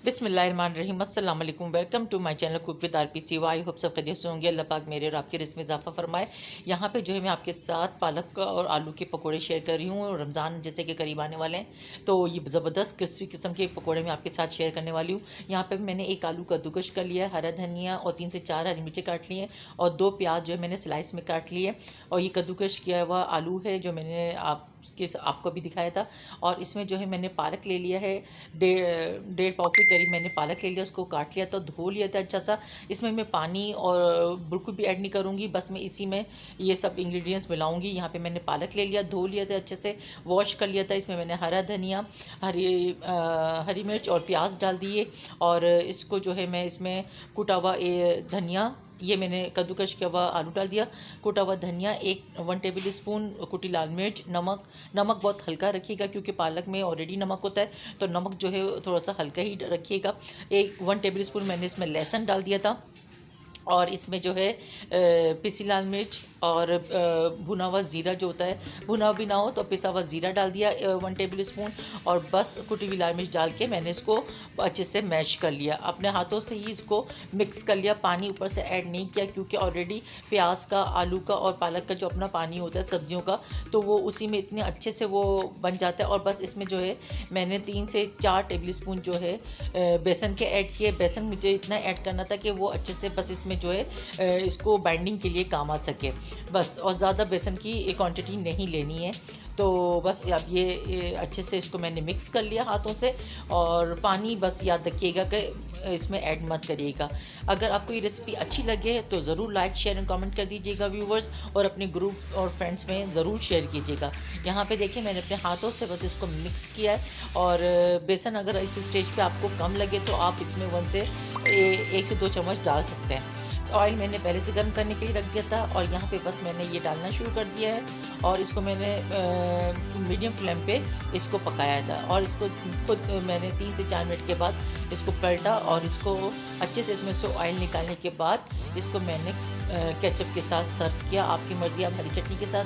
बिस्मिल्लाहिर्रहमानिर्रहीम अस्सलाम वालेकुम। Welcome to my channel cook with RPC. I hope सब खैरियत से होंगे। अल्लाह पाक मेरे और आपके रिस्क में इजाफा फरमाए। यहाँ पे जो है मैं आपके साथ पालक का और आलू के पकोड़े शेयर कर रही हूँ। रमज़ान जैसे कि करीब आने वाले हैं तो ये ज़बरदस्त क्रिस्पी किस्म के पकोड़े मैं आपके साथ शेयर करने वाली हूँ। यहाँ पर मैंने एक आलू कद्दूकश कर लिया, हरा धनिया और 3 से 4 हरी मिर्चें काट ली हैं और 2 प्याज जो है मैंने स्लाइस में काट लिए। और ये कद्दूकश किया हुआ आलू है जो मैंने आपको भी दिखाया था। और इसमें जो है मैंने पालक ले लिया है, डेढ़ पाव के करीब मैंने पालक ले लिया, उसको काट लिया, तो धो लिया था अच्छा सा। इसमें मैं पानी और बिल्कुल भी ऐड नहीं करूँगी, बस मैं इसी में ये सब इंग्रेडिएंट्स मिलाऊंगी। यहाँ पे मैंने पालक ले लिया, धो लिया था अच्छे से, वॉश कर लिया था। इसमें मैंने हरा धनिया, हरी मिर्च और प्याज डाल दिए। और इसको जो है मैं इसमें कुटा हुआ धनिया, ये मैंने कद्दूकश किया हुआ आलू डाल दिया, कुटा हुआ धनिया, 1 टेबल स्पून कुटी लाल मिर्च, नमक बहुत हल्का रखिएगा क्योंकि पालक में ऑलरेडी नमक होता है, तो नमक जो है थोड़ा सा हल्का ही रखिएगा। 1 टेबल स्पून मैंने इसमें लहसुन डाल दिया था। और इसमें जो है पिसी लाल मिर्च और भुना हुआ ज़ीरा जो होता है, भुना भी ना हो तो पिसा हुआ ज़ीरा डाल दिया 1 टेबल स्पून। और बस कुटी हुई लाल मिर्च डाल के मैंने इसको अच्छे से मैश कर लिया, अपने हाथों से ही इसको मिक्स कर लिया। पानी ऊपर से ऐड नहीं किया क्योंकि ऑलरेडी प्याज का, आलू का और पालक का जो अपना पानी होता है सब्जियों का, तो वो उसी में इतने अच्छे से वो बन जाता है। और बस इसमें जो है मैंने 3 से 4 टेबल स्पून जो है बेसन के ऐड किए। बेसन मुझे इतना ऐड करना था कि वो अच्छे से बस इसमें जो है इसको बाइंडिंग के लिए काम आ सके बस, और ज़्यादा बेसन की क्वांटिटी नहीं लेनी है। तो बस अब ये अच्छे से इसको मैंने मिक्स कर लिया हाथों से। और पानी बस याद रखिएगा कि इसमें ऐड मत करिएगा। अगर आपको ये रेसिपी अच्छी लगे तो ज़रूर लाइक शेयर एंड कमेंट कर दीजिएगा व्यूवर्स, और अपने ग्रुप और फ्रेंड्स में ज़रूर शेयर कीजिएगा। यहाँ पे देखिए मैंने अपने हाथों से बस इसको मिक्स किया है। और बेसन अगर इस स्टेज पे आपको कम लगे तो आप इसमें 1 से 2 चम्मच डाल सकते हैं। ऑयल मैंने पहले से गर्म करने के लिए रख दिया था और यहाँ पे बस मैंने ये डालना शुरू कर दिया है। और इसको मैंने मीडियम फ्लेम पे इसको पकाया था। और इसको खुद मैंने 3 से 4 मिनट के बाद इसको पलटा और इसको अच्छे से इसमें से ऑयल निकालने के बाद इसको मैंने केचप के साथ सर्व किया। आपकी मर्ज़ी, आप हरी चटनी के साथ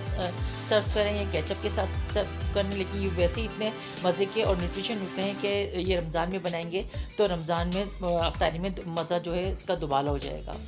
सर्व करें या केचप के साथ सर्व करें, लेकिन ये वैसे ही इतने मज़े के और न्यूट्रिशन होते हैं कि ये रमज़ान में बनाएंगे तो रमज़ान में अफ्तारी में मज़ा जो है इसका दुबाला हो जाएगा।